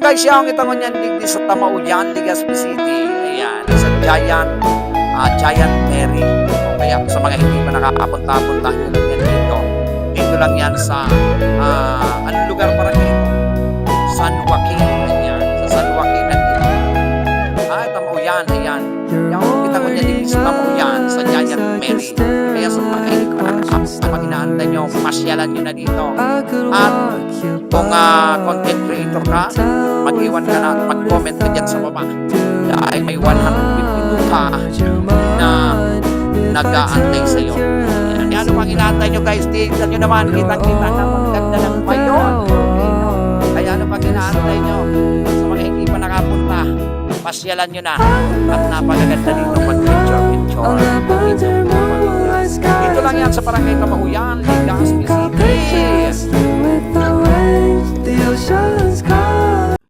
guys, yung kita ko niyan digdi sa Tamaulian, Legazpi City. Ayan, sa Giant Mary. O kaya sa mga hindi pa nakakapunta-punta nyo lang yan dito. Dito lang yan sa, anong lugar para dito? San Joaquin. Ayan, sa San Joaquin nandito. Tamaulian, ayan. Yung kita ko niyan digdi sa Tamaulian, sa Giant Mary. Kaya sa mga hindi pa nakakapunta, pag inaantay nyo, pasyalan nyo na dito. At kung content creator ka, mag-iwan ka na at mag-comment ka dyan sa baba. Dahil may 152 ka na nag-aantay sa iyo. Yan ano pang inaantay nyo guys. Tignan nyo naman. Kitang-kita na maganda ng mayon. Kaya ano pang inaantay nyo sa mga hindi pa nakapunta, pasyalan nyo na. At napagaganda dito mag-picture. Dito lang yan sa Barangay Tamaulian, Legazpi City. The ocean's calling.